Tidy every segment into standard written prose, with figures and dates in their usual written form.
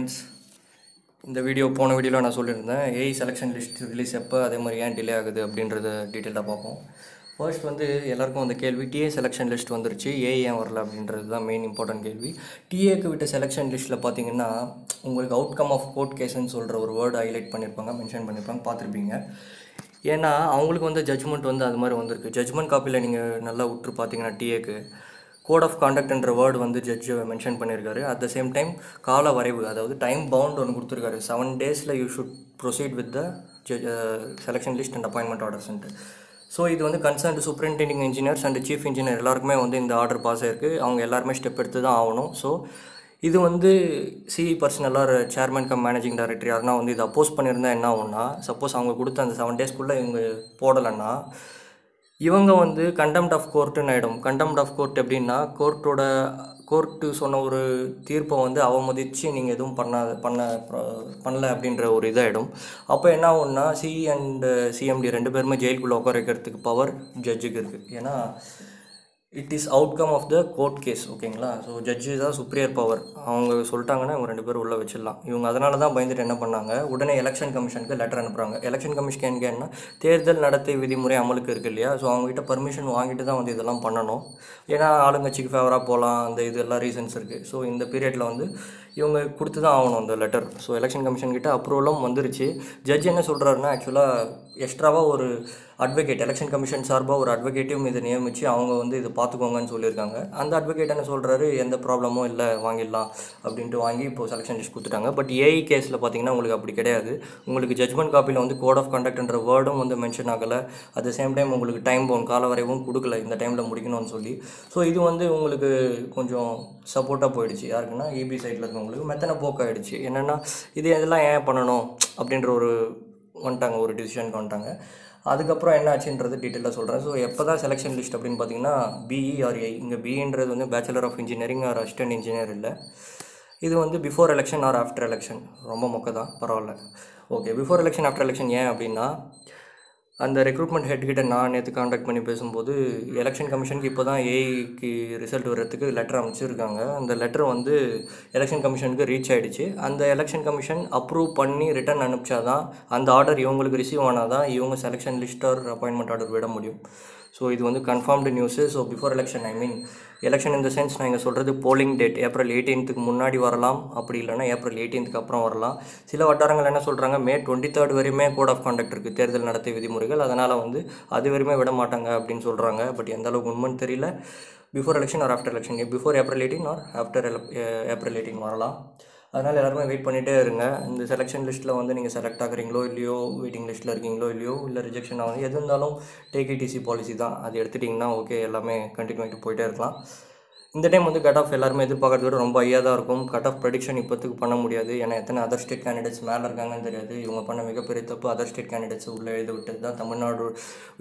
Friends, இந்த போன வீடியோவில் நான் சொல்லியிருந்தேன் ஏஐ செலெக்ஷன் லிஸ்ட் ரிலீஸ் எப்போ, அதே மாதிரி ஏன் டிலே ஆகுது அப்படின்றத டீட்டெயிலாக பார்ப்போம். ஃபர்ஸ்ட் எல்லாருக்கும் அந்த கேள்வி, டிஏ செலெக்ஷன் லிஸ்ட் வந்துருச்சு, ஏஐ ஏன் வரல அப்படின்றது தான் மெயின் இம்பார்ட்டன்ட் கேள்வி. டிஏக்கு விட்ட செலெக்ஷன் லிஸ்ட்டில் பார்த்தீங்கன்னா உங்களுக்கு அவுட்கம் ஆஃப் கோர்ட் கேஸ்ன்னு சொல்கிற ஒரு வேர்டு ஹைலைட் பண்ணியிருப்பாங்க, மென்ஷன் பண்ணியிருப்பாங்க, பார்த்துருப்பீங்க. ஏன்னா அவங்களுக்கு ஜட்ஜ்மெண்ட் அது மாதிரி வந்திருக்கு. ஜட்ஜ்மெண்ட் காப்பியில் நீங்கள் நல்லா விட்டு பார்த்தீங்கன்னா டிஏக்கு கோட் ஆஃப் காண்டக்ட்ன்ற வேர்டு ஜட்ஜ் மென்ஷன் பண்ணியிருக்காரு. அட் த சேம் டைம் கால வரைவு, அதாவது டைம் பவுண்ட் ஒன்று கொடுத்துருக்காரு. 7 days you should proceed with the selection list and appointment ஆர்டர்ஸ்ன்ட்டு. ஸோ இது concerned superintending engineers and chief engineer எல்லாருக்குமே இந்த ஆர்டர் பாஸ் ஆயிருக்கு. அவங்க எல்லாருமே ஸ்டெப் எடுத்து தான் ஆகணும். ஸோ இது சிஇ பர்சனலாக சேர்மன் கம் மேனேஜிங் டைரக்டர் யாருன்னா இது அப்போஸ் பண்ணியிருந்தால் என்ன ஆகும்னா, சப்போஸ் அவங்க கொடுத்த அந்த 7 daysக்குள்ளே இவங்க போடலைன்னா இவங்க கண்டெம்ட் ஆஃப் கோர்ட்டுன்னு ஆகிடும். கண்டெம்ட் ஆஃப் கோர்ட் எப்படின்னா, கோர்ட்டு சொன்ன ஒரு தீர்ப்பை அவமதித்து நீங்கள் எதுவும் பண்ணல அப்படின்ற ஒரு இதாகிடும். அப்போ என்ன ஆகும்னா, சிஇ அண்ட் சிஎம்டி 2 பேருமே ஜெயிலுக்குள்ளே உட்கார வைக்கிறதுக்கு பவர் ஜட்ஜுக்கு இருக்குது. ஏன்னா it is outcome of the court case, ஓகேங்களா. ஸோ ஜட்ஜு தான் சுப்ரியர் பவர். அவங்க சொல்லிட்டாங்கன்னா இவங்க 2 பேரும் உள்ளே வச்சிடலாம். இவங்க அதனால தான் பயந்துட்டு என்ன பண்ணாங்க, உடனே எலெக்ஷன் கமிஷனுக்கு லெட்டர் அனுப்புகிறாங்க. எலெக்ஷன் கமிஷன் என்ன, தேர்தல் நடத்தை விதிமுறை அமலுக்கு இருக்குது இல்லையா. ஸோ அவங்ககிட்ட பர்மிஷன் வாங்கிட்டு தான் இதெல்லாம் பண்ணணும். ஏன்னா ஆளுங்கட்சிக்கு ஃபேவராக போகலாம், அந்த இதெல்லாம் ரீசன்ஸ் இருக்குது. ஸோ இந்த பீரியடில் இவங்க கொடுத்து தான் ஆகணும் அந்த லெட்டர். ஸோ எலெக்ஷன் கமிஷன் கிட்ட அப்ரூவலும் வந்துருச்சு. ஜட்ஜ் என்ன சொல்கிறாருன்னா, ஆக்சுவலாக எக்ஸ்ட்ராவாக ஒரு அட்வொகேட், எலெக்ஷன் கமிஷன் சார்பாக ஒரு அட்வொகேட்டையும் இதை நியமித்து அவங்க இதை பார்த்துக்கோங்கன்னு சொல்லியிருக்காங்க. அந்த அட்வொகேட் என்ன சொல்கிறாரு, எந்த ப்ராப்ளமும் இல்லை, வாங்கிடலாம் அப்படின்ட்டு வாங்கி இப்போது செலெக்ஷன் லிஸ்ட் கொடுத்துட்டாங்க. பட் ஏஐ கேஸில் பார்த்தீங்கன்னா உங்களுக்கு அப்படி கிடையாது. உங்களுக்கு ஜட்ஜ்மெண்ட் காப்பியில் கோட் ஆஃப் கண்டக்ட்ன்ற வேர்டும் மென்ஷன் ஆகலை. அட் த சேம் டைம் உங்களுக்கு டைம் பவுண்ட் கால வரைவும் கொடுக்கல, இந்த டைமில் முடிக்கணும்னு சொல்லி. ஸோ இது உங்களுக்கு கொஞ்சம் சப்போர்ட்டாக போயிடுச்சு. யாருக்குன்னா இபி சைடில் இருக்கவங்களுக்கு மெத்தனை போக்காயிடுச்சு. என்னென்னா இதெல்லாம் ஏன் பண்ணணும் அப்படின்ற ஒரு டிசிஷனுக்கு வந்துட்டாங்க. அதுக்கப்புறம் என்ன ஆச்சுன்றது டீட்டெயிலாக சொல்கிறேன். ஸோ எப்போ தான் செலெக்ஷன் லிஸ்ட் அப்படின்னு பார்த்தீங்கன்னா, பிஇ ஆர் ஏஐ. இங்கே பிஇன்றது bachelor of engineering or assistant engineer இல்லை. இது before election or after election. ரொம்ப மொக்க தான், பரவாயில்ல. Okay, before election after election ஏன் அப்படின்னா, அந்த ரெக்ரூட்மெண்ட் ஹெட்கிட்ட நான் நேற்று காண்டாக்ட் பண்ணி பேசும்போது, எலெக்ஷன் கமிஷனுக்கு இப்போ தான் ஏஐக்கு ரிசல்ட் வர்றதுக்கு லெட்டர் அமைச்சிருக்காங்க. அந்த லெட்டர் எலெக்ஷன் கமிஷனுக்கு ரீச் ஆகிடுச்சு. அந்த எலெக்ஷன் கமிஷன் அப்ரூவ் பண்ணி ரிட்டர்ன் அனுப்பிச்சா தான் அந்த ஆர்டர் இவங்களுக்கு ரிசீவ் ஆனால் தான் இவங்க selection list or appointment order விட முடியும். ஸோ இது confirmed news. So before election, election இந்த சென்ஸ் நான் இங்கே சொல்கிறது போலிங் டேட் ஏப்ரல் 18th முன்னாடி வரலாம், அப்படி இல்லைனா ஏப்ரல் 18th அப்புறம் வரலாம். சில வட்டாரங்கள் என்ன சொல்கிறாங்க, மே 23rd வரையுமே கோட் ஆஃப் காண்டக்ட் இருக்குது, தேர்தல் நடத்தை விதிமுறைகள், அதனால் அது வரையுமே விட மாட்டாங்க அப்படின்னு சொல்கிறாங்க. பட் எந்த அளவுக்கு உண்மைன்னு தெரியல. Before election or after election, before April 18 or after April 18 வரலாம். அதனால் எல்லாருமே வெயிட் பண்ணிகிட்டே இருங்க. இந்த செலெக்ஷன் லிஸ்ட்டில் நீங்கள் செலக்ட் ஆகுறீங்களோ இல்லையோ, வெயிட்டிங் லிஸ்ட்டில் இருக்கீங்களோ இல்லையோ, இல்லை ரிஜெக்ஷன் ஆகும், எது இருந்தாலும் டேக் இட் பாலிசி தான். அது எடுத்துட்டிங்கன்னா ஓகே, எல்லாமே கண்டினியூ ஆகிட்டு போயிட்டே இருக்கலாம். இந்த டைம் கட் ஆஃப் எல்லாருமே எதிர்பார்க்கறத விட ரொம்ப ஹையாக தான் இருக்கும். கட் ஆஃப் ப்ரெடிக்ஷன் இப்போத்துக்கு பண்ண முடியாது. ஏன்னா எத்தனை அதர் ஸ்டேட் கேண்டிடேட்ஸ் மேலே இருக்காங்கன்னு தெரியாது. இவங்க பண்ண மிகப்பெரிய தப்பு அதர் ஸ்டேட் கேண்டிடேட்ஸ் உள்ளே எழுத விட்டது தான் தமிழ்நாடு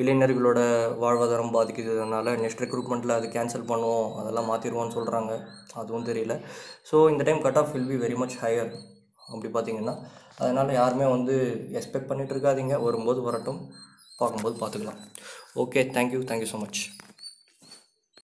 இளைஞர்களோட வாழ்வாதாரம் பாதிக்கிறதுனால நெக்ஸ்ட் ரெக்ரூட்மெண்ட்டில் அது கேன்சல் பண்ணுவோம், அதெல்லாம் மாற்றிடுவோம்னு சொல்கிறாங்க. அதுவும் தெரியல. ஸோ இந்த time cut off will be very much higher அப்படி பார்த்தீங்கன்னா. அதனால் யாருமே எக்ஸ்பெக்ட் பண்ணிகிட்டு இருக்காதீங்க. வரும்போது வரட்டும், பார்க்கும்போது பார்த்துக்கலாம். Okay, thank you so much.